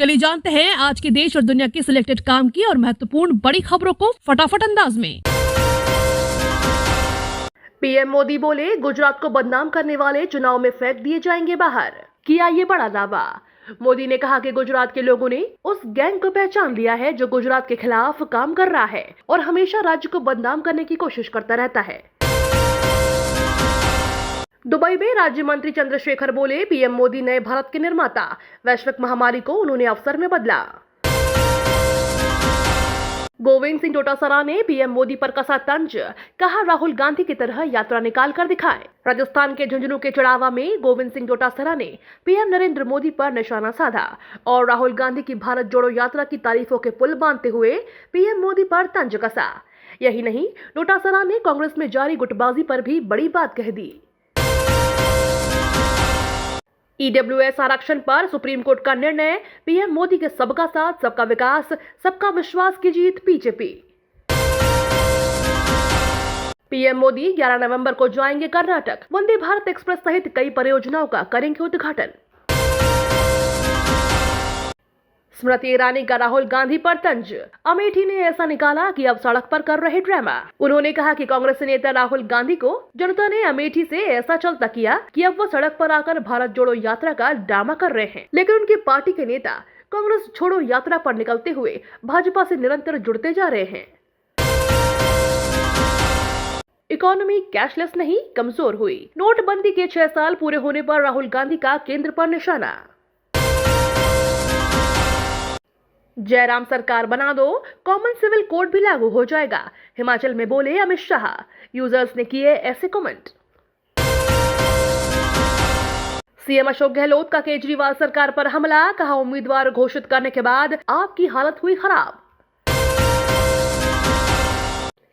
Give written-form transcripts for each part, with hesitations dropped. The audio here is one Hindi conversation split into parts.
चलिए जानते हैं आज के देश और दुनिया की सिलेक्टेड काम की और महत्वपूर्ण बड़ी खबरों को फटाफट अंदाज में। पीएम मोदी बोले, गुजरात को बदनाम करने वाले चुनाव में फेंक दिए जाएंगे बाहर। किया ये बड़ा दावा। मोदी ने कहा कि गुजरात के लोगों ने उस गैंग को पहचान लिया है जो गुजरात के खिलाफ काम कर रहा है और हमेशा राज्य को बदनाम करने की कोशिश करता रहता है। दुबई में राज्य मंत्री चंद्रशेखर बोले, पीएम मोदी नए भारत के निर्माता। वैश्विक महामारी को उन्होंने अवसर में बदला। गोविंद सिंह डोटासरा ने पीएम मोदी पर कसा तंज, कहा राहुल गांधी की तरह यात्रा निकाल कर दिखाएं। राजस्थान के झुंझुनू के चढ़ावा में गोविंद सिंह डोटासरा ने पीएम नरेंद्र मोदी पर निशाना साधा और राहुल गांधी की भारत जोड़ो यात्रा की तारीफों के पुल बांधते हुए पीएम मोदी पर तंज कसा। यही नहीं, डोटासरा ने कांग्रेस में जारी गुटबाजी पर भी बड़ी बात कह दी। ईडब्ल्यूएस आरक्षण पर सुप्रीम कोर्ट का निर्णय, पीएम मोदी के सबका साथ सबका विकास सबका विश्वास की जीत बीजेपी। पीएम मोदी 11 नवंबर को जाएंगे कर्नाटक। वंदे भारत एक्सप्रेस सहित कई परियोजनाओं का करेंगे उद्घाटन। स्मृति ईरानी का राहुल गांधी पर तंज, अमेठी ने ऐसा निकाला कि अब सड़क पर कर रहे ड्रामा। उन्होंने कहा कि कांग्रेस नेता राहुल गांधी को जनता ने अमेठी से ऐसा चलता किया कि अब वो सड़क पर आकर भारत जोड़ो यात्रा का ड्रामा कर रहे हैं, लेकिन उनकी पार्टी के नेता कांग्रेस छोड़ो यात्रा पर निकलते हुए भाजपा से निरंतर जुड़ते जा रहे हैं। इकोनॉमी कैशलेस नहीं कमजोर हुई। नोटबंदी के 6 साल पूरे होने पर राहुल गांधी का केंद्र पर निशाना। जयराम सरकार बना दो, कॉमन सिविल कोड भी लागू हो जाएगा, हिमाचल में बोले अमित शाह। यूजर्स ने किए ऐसे कमेंट। सीएम अशोक गहलोत का केजरीवाल सरकार पर हमला, कहा उम्मीदवार घोषित करने के बाद आपकी हालत हुई खराब।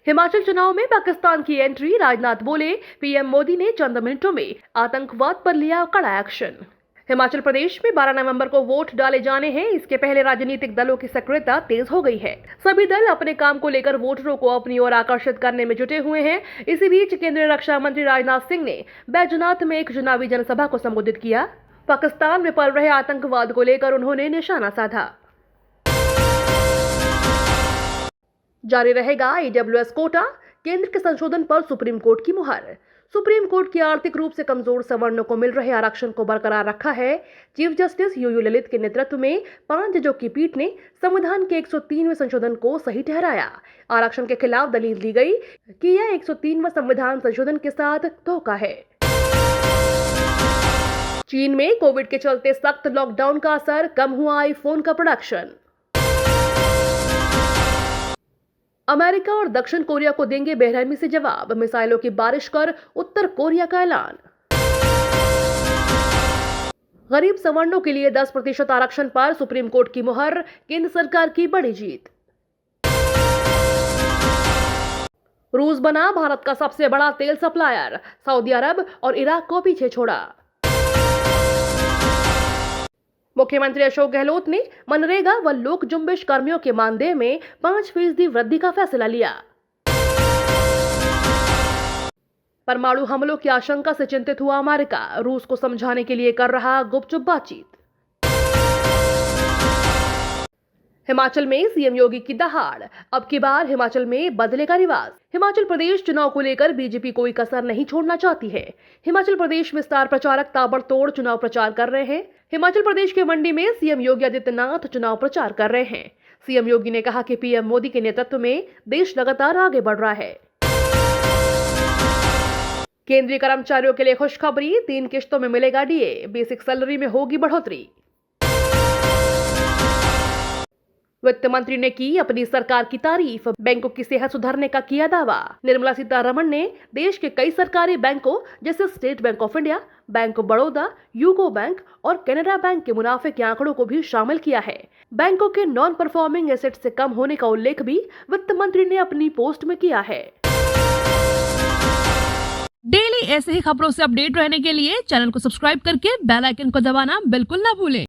हिमाचल चुनाव में पाकिस्तान की एंट्री, राजनाथ बोले पीएम मोदी ने चंद मिनटों में आतंकवाद पर लिया कड़ा एक्शन। हिमाचल प्रदेश में 12 नवंबर को वोट डाले जाने हैं। इसके पहले राजनीतिक दलों की सक्रियता तेज हो गई है। सभी दल अपने काम को लेकर वोटरों को अपनी ओर आकर्षित करने में जुटे हुए हैं। इसी बीच केंद्रीय रक्षा मंत्री राजनाथ सिंह ने बैजनाथ में एक चुनावी जनसभा को संबोधित किया। पाकिस्तान में पल रहे आतंकवाद को लेकर उन्होंने निशाना साधा। जारी रहेगा ईडब्ल्यूएस कोटा, केंद्र के संशोधन पर सुप्रीम कोर्ट की मुहर। सुप्रीम कोर्ट की आर्थिक रूप से कमजोर सवर्णों को मिल रहे आरक्षण को बरकरार रखा है। चीफ जस्टिस यूयू ललित के नेतृत्व में 5 जजों की पीठ ने संविधान के 103वें संशोधन को सही ठहराया। आरक्षण के खिलाफ दलील दी गई कि यह 103वां संविधान संशोधन के साथ धोखा है। चीन में कोविड के चलते सख्त लॉकडाउन का असर, कम हुआ आईफोन का प्रोडक्शन। अमेरिका और दक्षिण कोरिया को देंगे बेरहमी से जवाब, मिसाइलों की बारिश कर उत्तर कोरिया का ऐलान। गरीब सवर्णों के लिए 10% आरक्षण पर सुप्रीम कोर्ट की मुहर, केंद्र सरकार की बड़ी जीत। रूस बना भारत का सबसे बड़ा तेल सप्लायर, सऊदी अरब और इराक को पीछे छोड़ा। मुख्यमंत्री अशोक गहलोत ने मनरेगा व लोक जुम्बिश कर्मियों के मानदेय में 5% वृद्धि का फैसला लिया। परमाणु हमलों की आशंका से चिंतित हुआ अमेरिका, रूस को समझाने के लिए कर रहा गुपचुप बातचीत। हिमाचल में सीएम योगी की दहाड़, अब की बार हिमाचल में बदलेगा रिवाज। हिमाचल प्रदेश चुनाव को लेकर बीजेपी कोई कसर नहीं छोड़ना चाहती है। हिमाचल प्रदेश में स्टार प्रचारक ताबड़तोड़ चुनाव प्रचार कर रहे हैं। हिमाचल प्रदेश के मंडी में सीएम योगी आदित्यनाथ चुनाव प्रचार कर रहे हैं। सीएम योगी ने कहा कि पीएम मोदी के नेतृत्व में देश लगातार आगे बढ़ रहा है। केंद्रीय कर्मचारियों के लिए खुशखबरी, 3 किश्तों में मिलेगा डीए, बेसिक सैलरी में होगी बढ़ोतरी। वित्त मंत्री ने की अपनी सरकार की तारीफ, बैंकों की सेहत सुधारने का किया दावा। निर्मला सीतारमण ने देश के कई सरकारी बैंकों जैसे state bank of India, bank of Baroda, UCO bank और कैनरा बैंक के मुनाफे के आंकड़ों को भी शामिल किया है। बैंकों के नॉन परफॉर्मिंग एसेट से कम होने का उल्लेख भी वित्त मंत्री ने अपनी पोस्ट में किया है। डेली ऐसे ही खबरों से अपडेट रहने के लिए चैनल को सब्सक्राइब करके बेल आइकन को दबाना बिल्कुल ना भूलें।